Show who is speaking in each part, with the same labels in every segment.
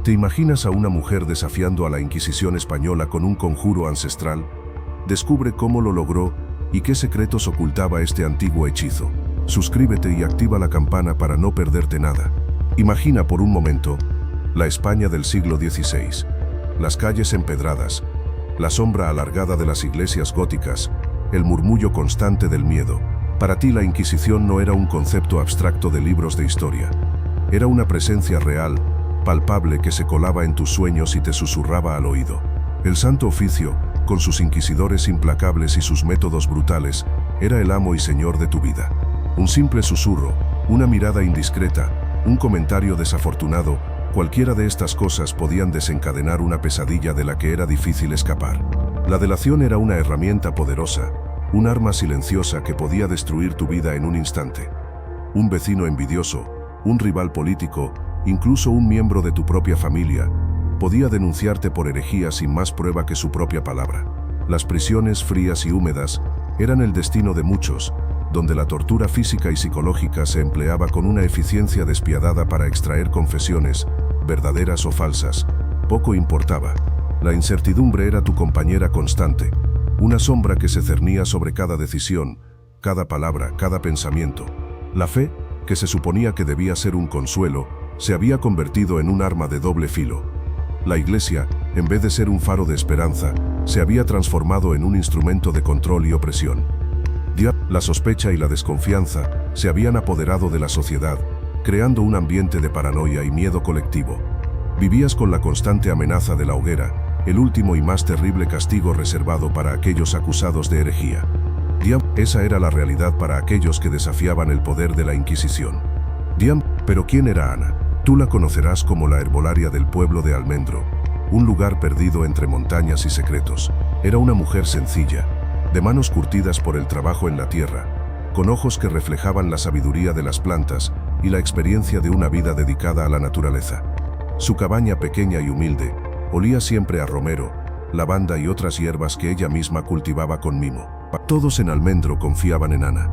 Speaker 1: ¿Te imaginas a una mujer desafiando a la Inquisición española con un conjuro ancestral? Descubre cómo lo logró y qué secretos ocultaba este antiguo hechizo. Suscríbete y activa la campana para no perderte nada. Imagina por un momento la España del siglo XVI. Las calles empedradas, la sombra alargada de las iglesias góticas, el murmullo constante del miedo. Para ti la Inquisición no era un concepto abstracto de libros de historia. Era una presencia real, palpable, que se colaba en tus sueños y te susurraba al oído. El Santo Oficio, con sus inquisidores implacables y sus métodos brutales, era el amo y señor de tu vida. Un simple susurro, una mirada indiscreta, un comentario desafortunado, cualquiera de estas cosas podían desencadenar una pesadilla de la que era difícil escapar. La delación era una herramienta poderosa, un arma silenciosa que podía destruir tu vida en un instante. Un vecino envidioso, un rival político, incluso un miembro de tu propia familia, podía denunciarte por herejía sin más prueba que su propia palabra. Las prisiones frías y húmedas eran el destino de muchos, donde la tortura física y psicológica se empleaba con una eficiencia despiadada para extraer confesiones, verdaderas o falsas. Poco importaba. La incertidumbre era tu compañera constante, una sombra que se cernía sobre cada decisión, cada palabra, cada pensamiento. La fe, que se suponía que debía ser un consuelo, se había convertido en un arma de doble filo. La Iglesia, en vez de ser un faro de esperanza, se había transformado en un instrumento de control y opresión. La sospecha y la desconfianza se habían apoderado de la sociedad, creando un ambiente de paranoia y miedo colectivo. Vivías con la constante amenaza de la hoguera, el último y más terrible castigo reservado para aquellos acusados de herejía. Esa era la realidad para aquellos que desafiaban el poder de la Inquisición. Pero ¿quién era Ana? Tú la conocerás como la herbolaria del pueblo de Almendro, un lugar perdido entre montañas y secretos. Era una mujer sencilla, de manos curtidas por el trabajo en la tierra, con ojos que reflejaban la sabiduría de las plantas y la experiencia de una vida dedicada a la naturaleza. Su cabaña pequeña y humilde olía siempre a romero, lavanda y otras hierbas que ella misma cultivaba con mimo. Todos en Almendro confiaban en Ana.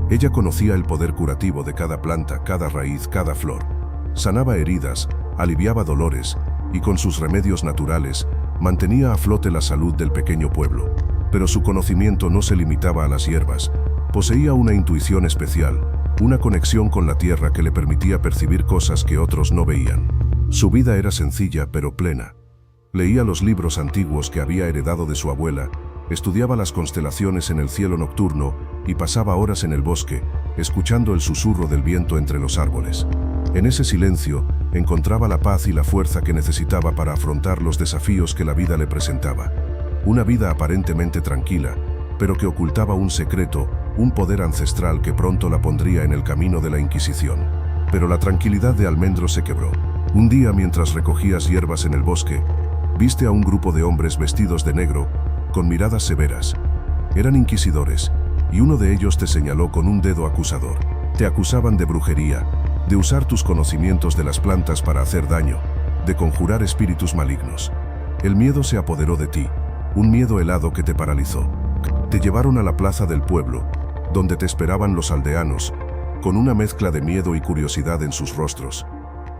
Speaker 1: Ella conocía el poder curativo de cada planta, cada raíz, cada flor. Sanaba heridas, aliviaba dolores y con sus remedios naturales mantenía a flote la salud del pequeño pueblo. Pero su conocimiento no se limitaba a las hierbas. Poseía una intuición especial, una conexión con la tierra que le permitía percibir cosas que otros no veían. Su vida era sencilla pero plena. Leía los libros antiguos que había heredado de su abuela, estudiaba las constelaciones en el cielo nocturno y pasaba horas en el bosque, escuchando el susurro del viento entre los árboles. En ese silencio, encontraba la paz y la fuerza que necesitaba para afrontar los desafíos que la vida le presentaba. Una vida aparentemente tranquila, pero que ocultaba un secreto, un poder ancestral que pronto la pondría en el camino de la Inquisición. Pero la tranquilidad de Almendro se quebró. Un día, mientras recogías hierbas en el bosque, viste a un grupo de hombres vestidos de negro, con miradas severas. Eran inquisidores, y uno de ellos te señaló con un dedo acusador. Te acusaban de brujería, de usar tus conocimientos de las plantas para hacer daño, de conjurar espíritus malignos. El miedo se apoderó de ti, un miedo helado que te paralizó. Te llevaron a la plaza del pueblo, donde te esperaban los aldeanos, con una mezcla de miedo y curiosidad en sus rostros.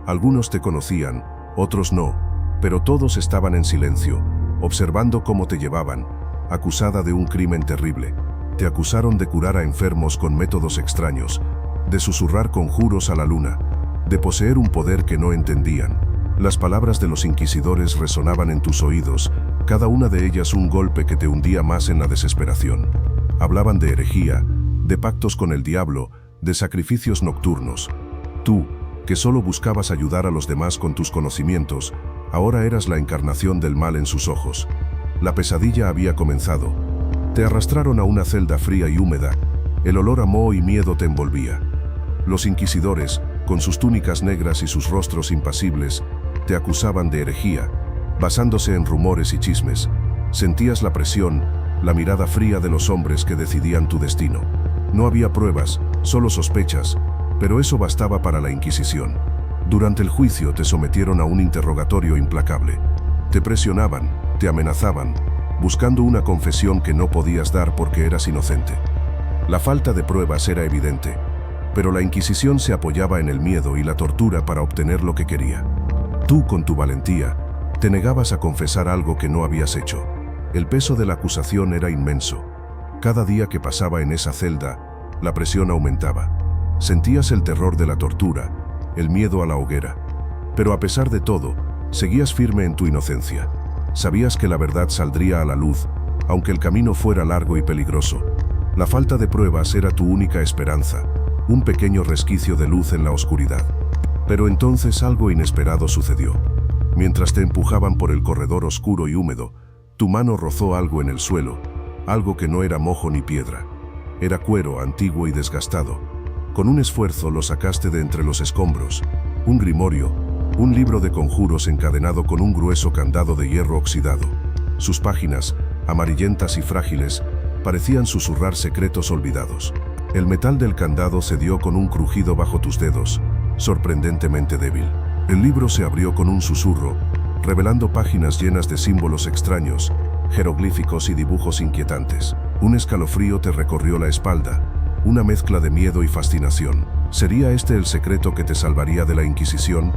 Speaker 1: Algunos te conocían, otros no, pero todos estaban en silencio, observando cómo te llevaban, acusada de un crimen terrible. Te acusaron de curar a enfermos con métodos extraños, de susurrar conjuros a la luna, de poseer un poder que no entendían. Las palabras de los inquisidores resonaban en tus oídos, cada una de ellas un golpe que te hundía más en la desesperación. Hablaban de herejía, de pactos con el diablo, de sacrificios nocturnos. Tú, que solo buscabas ayudar a los demás con tus conocimientos, ahora eras la encarnación del mal en sus ojos. La pesadilla había comenzado. Te arrastraron a una celda fría y húmeda. El olor a moho y miedo te envolvía. Los inquisidores, con sus túnicas negras y sus rostros impasibles, te acusaban de herejía, basándose en rumores y chismes. Sentías la presión, la mirada fría de los hombres que decidían tu destino. No había pruebas, solo sospechas, pero eso bastaba para la Inquisición. Durante el juicio te sometieron a un interrogatorio implacable. Te presionaban, te amenazaban, buscando una confesión que no podías dar porque eras inocente. La falta de pruebas era evidente, pero la Inquisición se apoyaba en el miedo y la tortura para obtener lo que quería. Tú, con tu valentía, te negabas a confesar algo que no habías hecho. El peso de la acusación era inmenso. Cada día que pasaba en esa celda, la presión aumentaba. Sentías el terror de la tortura, el miedo a la hoguera. Pero a pesar de todo, seguías firme en tu inocencia. Sabías que la verdad saldría a la luz, aunque el camino fuera largo y peligroso. La falta de pruebas era tu única esperanza, un pequeño resquicio de luz en la oscuridad. Pero entonces algo inesperado sucedió. Mientras te empujaban por el corredor oscuro y húmedo, tu mano rozó algo en el suelo, algo que no era mojo ni piedra. Era cuero antiguo y desgastado. Con un esfuerzo lo sacaste de entre los escombros. Un grimorio, un libro de conjuros encadenado con un grueso candado de hierro oxidado. Sus páginas, amarillentas y frágiles, parecían susurrar secretos olvidados. El metal del candado cedió con un crujido bajo tus dedos, sorprendentemente débil. El libro se abrió con un susurro, revelando páginas llenas de símbolos extraños, jeroglíficos y dibujos inquietantes. Un escalofrío te recorrió la espalda, una mezcla de miedo y fascinación. ¿Sería este el secreto que te salvaría de la Inquisición?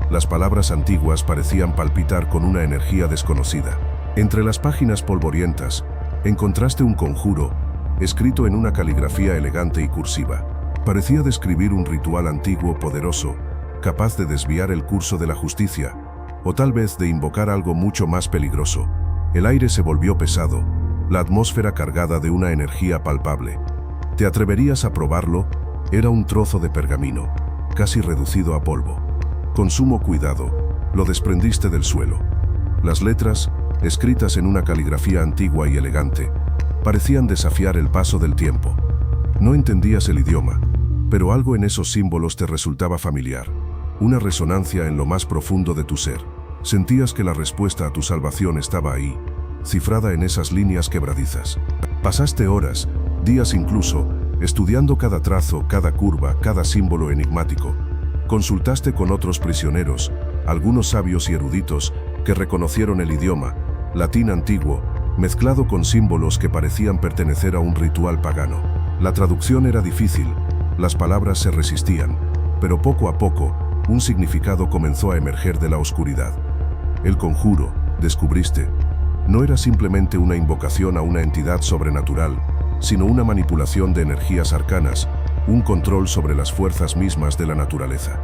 Speaker 1: Las palabras antiguas parecían palpitar con una energía desconocida. Entre las páginas polvorientas, encontraste un conjuro, escrito en una caligrafía elegante y cursiva. Parecía describir un ritual antiguo poderoso, capaz de desviar el curso de la justicia, o tal vez de invocar algo mucho más peligroso. El aire se volvió pesado, la atmósfera cargada de una energía palpable. ¿Te atreverías a probarlo? Era un trozo de pergamino, casi reducido a polvo. Con sumo cuidado, lo desprendiste del suelo. Las letras, escritas en una caligrafía antigua y elegante, parecían desafiar el paso del tiempo. No entendías el idioma, pero algo en esos símbolos te resultaba familiar, una resonancia en lo más profundo de tu ser. Sentías que la respuesta a tu salvación estaba ahí, cifrada en esas líneas quebradizas. Pasaste horas, días incluso, estudiando cada trazo, cada curva, cada símbolo enigmático. Consultaste con otros prisioneros, algunos sabios y eruditos, que reconocieron el idioma, latín antiguo, mezclado con símbolos que parecían pertenecer a un ritual pagano. La traducción era difícil, las palabras se resistían, pero poco a poco, un significado comenzó a emerger de la oscuridad. El conjuro, descubriste, no era simplemente una invocación a una entidad sobrenatural, sino una manipulación de energías arcanas, un control sobre las fuerzas mismas de la naturaleza.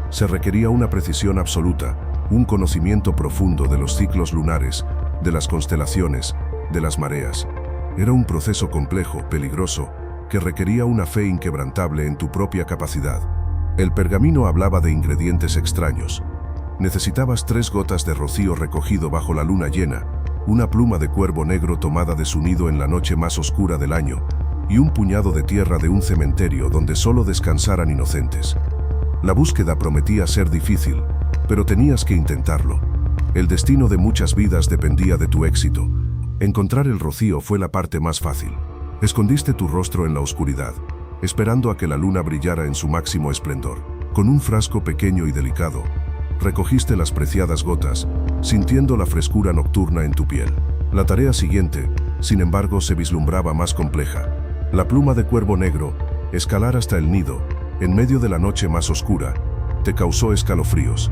Speaker 1: Se requería una precisión absoluta, un conocimiento profundo de los ciclos lunares, de las constelaciones, de las mareas. Era un proceso complejo, peligroso, que requería una fe inquebrantable en tu propia capacidad. El pergamino hablaba de ingredientes extraños. Necesitabas 3 gotas de rocío recogido bajo la luna llena, una pluma de cuervo negro tomada de su nido en la noche más oscura del año, y un puñado de tierra de un cementerio donde solo descansaran inocentes. La búsqueda prometía ser difícil, pero tenías que intentarlo. El destino de muchas vidas dependía de tu éxito. Encontrar el rocío fue la parte más fácil. Escondiste tu rostro en la oscuridad, esperando a que la luna brillara en su máximo esplendor. Con un frasco pequeño y delicado, recogiste las preciadas gotas, sintiendo la frescura nocturna en tu piel. La tarea siguiente, sin embargo, se vislumbraba más compleja. La pluma de cuervo negro, escalar hasta el nido, en medio de la noche más oscura, te causó escalofríos.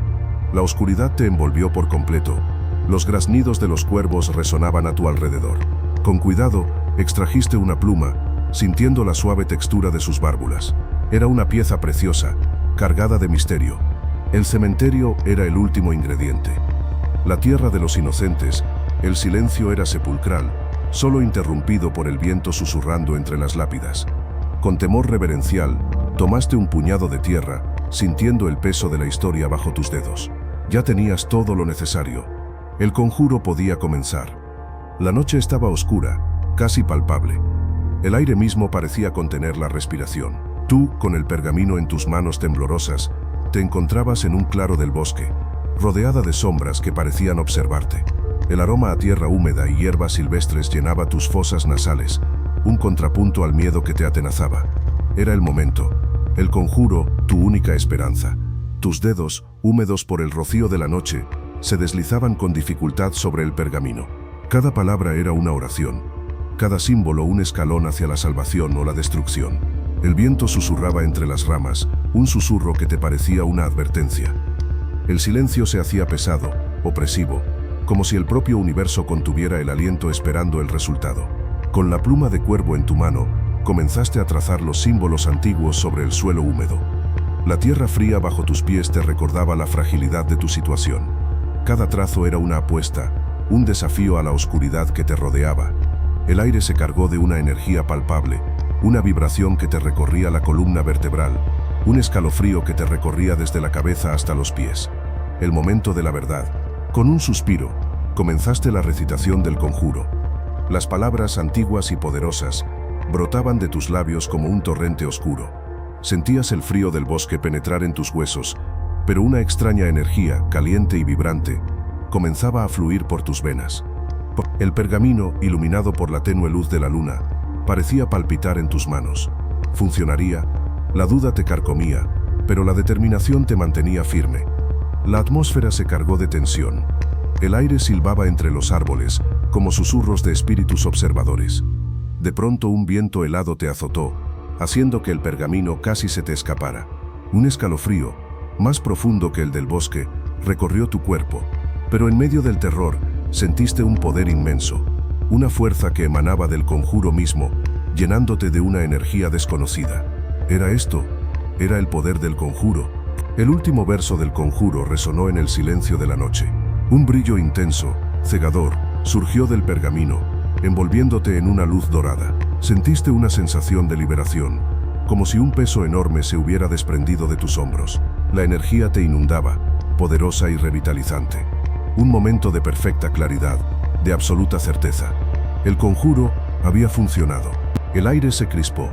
Speaker 1: La oscuridad te envolvió por completo. Los graznidos de los cuervos resonaban a tu alrededor. Con cuidado, extrajiste una pluma, sintiendo la suave textura de sus bárbulas. Era una pieza preciosa, cargada de misterio. El cementerio era el último ingrediente. La tierra de los inocentes, el silencio era sepulcral, solo interrumpido por el viento susurrando entre las lápidas. Con temor reverencial, tomaste un puñado de tierra, sintiendo el peso de la historia bajo tus dedos. Ya tenías todo lo necesario. El conjuro podía comenzar. La noche estaba oscura, casi palpable. El aire mismo parecía contener la respiración. Tú, con el pergamino en tus manos temblorosas, te encontrabas en un claro del bosque, rodeada de sombras que parecían observarte. El aroma a tierra húmeda y hierbas silvestres llenaba tus fosas nasales, un contrapunto al miedo que te atenazaba. Era el momento, el conjuro, tu única esperanza. Tus dedos, húmedos por el rocío de la noche, se deslizaban con dificultad sobre el pergamino. Cada palabra era una oración, cada símbolo un escalón hacia la salvación o la destrucción. El viento susurraba entre las ramas, un susurro que te parecía una advertencia. El silencio se hacía pesado, opresivo, como si el propio universo contuviera el aliento esperando el resultado. Con la pluma de cuervo en tu mano, comenzaste a trazar los símbolos antiguos sobre el suelo húmedo. La tierra fría bajo tus pies te recordaba la fragilidad de tu situación. Cada trazo era una apuesta, un desafío a la oscuridad que te rodeaba. El aire se cargó de una energía palpable, una vibración que te recorría la columna vertebral, un escalofrío que te recorría desde la cabeza hasta los pies. El momento de la verdad. Con un suspiro, comenzaste la recitación del conjuro. Las palabras antiguas y poderosas brotaban de tus labios como un torrente oscuro. Sentías el frío del bosque penetrar en tus huesos, pero una extraña energía, caliente y vibrante, comenzaba a fluir por tus venas. El pergamino, iluminado por la tenue luz de la luna, parecía palpitar en tus manos. ¿Funcionaría? La duda te carcomía, pero la determinación te mantenía firme. La atmósfera se cargó de tensión. El aire silbaba entre los árboles, como susurros de espíritus observadores. De pronto un viento helado te azotó, haciendo que el pergamino casi se te escapara. Un escalofrío, más profundo que el del bosque, recorrió tu cuerpo, pero en medio del terror sentiste un poder inmenso, una fuerza que emanaba del conjuro mismo, llenándote de una energía desconocida. ¿Era esto? Era el poder del conjuro. El último verso del conjuro resonó en el silencio de la noche. Un brillo intenso, cegador, surgió del pergamino, envolviéndote en una luz dorada. Sentiste una sensación de liberación, como si un peso enorme se hubiera desprendido de tus hombros. La energía te inundaba, poderosa y revitalizante. Un momento de perfecta claridad, de absoluta certeza. El conjuro había funcionado. El aire se crispó.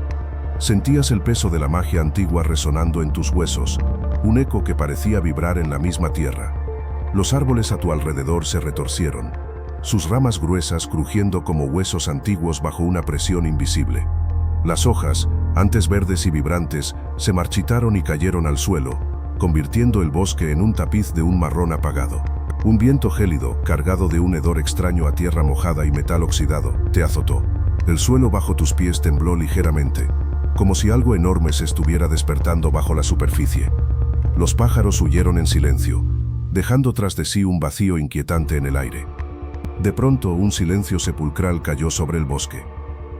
Speaker 1: Sentías el peso de la magia antigua resonando en tus huesos, un eco que parecía vibrar en la misma tierra. Los árboles a tu alrededor se retorcieron, sus ramas gruesas crujiendo como huesos antiguos bajo una presión invisible. Las hojas, antes verdes y vibrantes, se marchitaron y cayeron al suelo, convirtiendo el bosque en un tapiz de un marrón apagado. Un viento gélido, cargado de un hedor extraño a tierra mojada y metal oxidado, te azotó. El suelo bajo tus pies tembló ligeramente, como si algo enorme se estuviera despertando bajo la superficie. Los pájaros huyeron en silencio, dejando tras de sí un vacío inquietante en el aire. De pronto, un silencio sepulcral cayó sobre el bosque.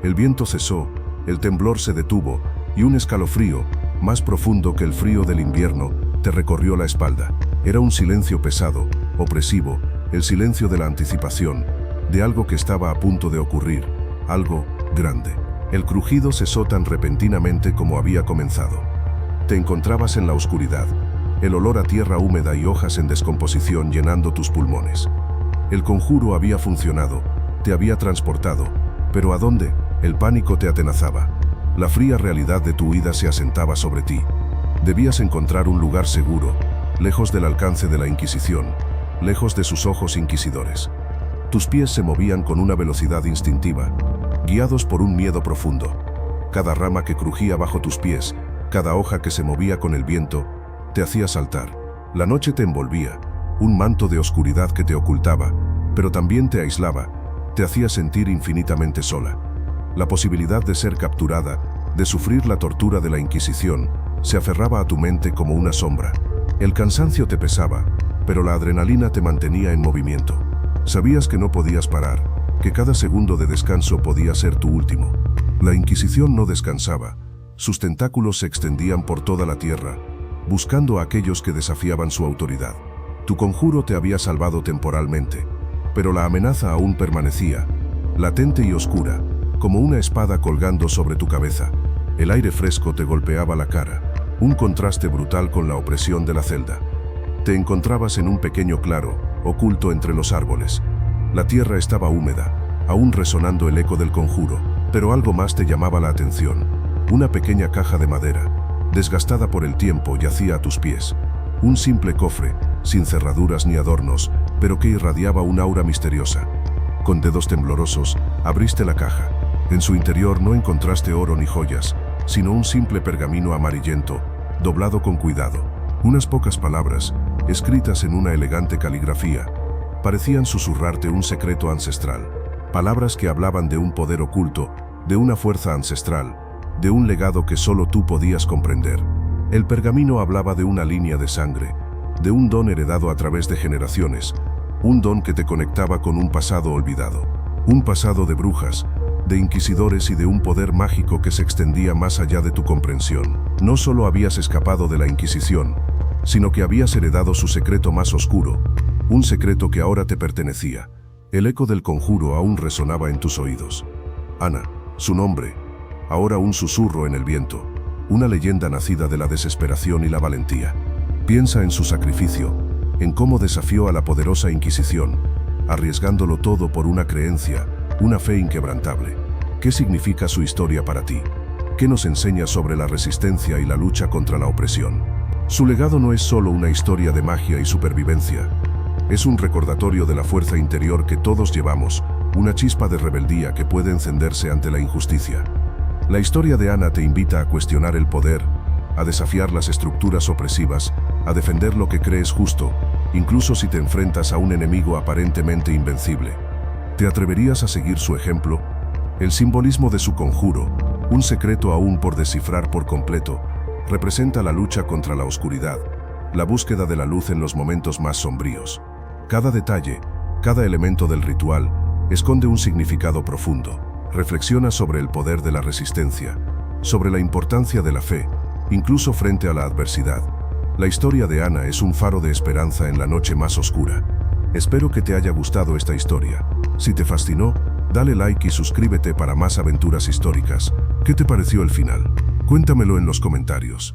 Speaker 1: El viento cesó, el temblor se detuvo, y un escalofrío, más profundo que el frío del invierno, te recorrió la espalda. Era un silencio pesado, opresivo, el silencio de la anticipación, de algo que estaba a punto de ocurrir, algo grande. El crujido cesó tan repentinamente como había comenzado. Te encontrabas en la oscuridad, el olor a tierra húmeda y hojas en descomposición llenando tus pulmones. El conjuro había funcionado, te había transportado, pero ¿a dónde? El pánico te atenazaba. La fría realidad de tu huida se asentaba sobre ti. Debías encontrar un lugar seguro, lejos del alcance de la Inquisición, lejos de sus ojos inquisidores. Tus pies se movían con una velocidad instintiva, guiados por un miedo profundo. Cada rama que crujía bajo tus pies, cada hoja que se movía con el viento, te hacía saltar. La noche te envolvía, un manto de oscuridad que te ocultaba, pero también te aislaba, te hacía sentir infinitamente sola. La posibilidad de ser capturada, de sufrir la tortura de la Inquisición, se aferraba a tu mente como una sombra. El cansancio te pesaba, pero la adrenalina te mantenía en movimiento. Sabías que no podías parar, que cada segundo de descanso podía ser tu último. La Inquisición no descansaba, sus tentáculos se extendían por toda la tierra, buscando a aquellos que desafiaban su autoridad. Tu conjuro te había salvado temporalmente, pero la amenaza aún permanecía, latente y oscura, como una espada colgando sobre tu cabeza. El aire fresco te golpeaba la cara, un contraste brutal con la opresión de la celda. Te encontrabas en un pequeño claro, oculto entre los árboles. La tierra estaba húmeda, aún resonando el eco del conjuro, pero algo más te llamaba la atención. Una pequeña caja de madera, desgastada por el tiempo, yacía a tus pies. Un simple cofre, sin cerraduras ni adornos, pero que irradiaba un aura misteriosa. Con dedos temblorosos, abriste la caja. En su interior no encontraste oro ni joyas, sino un simple pergamino amarillento, doblado con cuidado. Unas pocas palabras, escritas en una elegante caligrafía, parecían susurrarte un secreto ancestral. Palabras que hablaban de un poder oculto, de una fuerza ancestral, de un legado que solo tú podías comprender. El pergamino hablaba de una línea de sangre, de un don heredado a través de generaciones, un don que te conectaba con un pasado olvidado, un pasado de brujas, de inquisidores y de un poder mágico que se extendía más allá de tu comprensión. No solo habías escapado de la Inquisición, sino que habías heredado su secreto más oscuro, un secreto que ahora te pertenecía. El eco del conjuro aún resonaba en tus oídos. Ana, su nombre, ahora un susurro en el viento, una leyenda nacida de la desesperación y la valentía. Piensa en su sacrificio, en cómo desafió a la poderosa Inquisición, arriesgándolo todo por una creencia, una fe inquebrantable. ¿Qué significa su historia para ti? ¿Qué nos enseña sobre la resistencia y la lucha contra la opresión? Su legado no es solo una historia de magia y supervivencia. Es un recordatorio de la fuerza interior que todos llevamos, una chispa de rebeldía que puede encenderse ante la injusticia. La historia de Ana te invita a cuestionar el poder, a desafiar las estructuras opresivas, a defender lo que crees justo, incluso si te enfrentas a un enemigo aparentemente invencible. ¿Te atreverías a seguir su ejemplo? El simbolismo de su conjuro, un secreto aún por descifrar por completo, representa la lucha contra la oscuridad, la búsqueda de la luz en los momentos más sombríos. Cada detalle, cada elemento del ritual, esconde un significado profundo. Reflexiona sobre el poder de la resistencia, sobre la importancia de la fe, incluso frente a la adversidad. La historia de Ana es un faro de esperanza en la noche más oscura. Espero que te haya gustado esta historia. Si te fascinó, dale like y suscríbete para más aventuras históricas. ¿Qué te pareció el final? Cuéntamelo en los comentarios.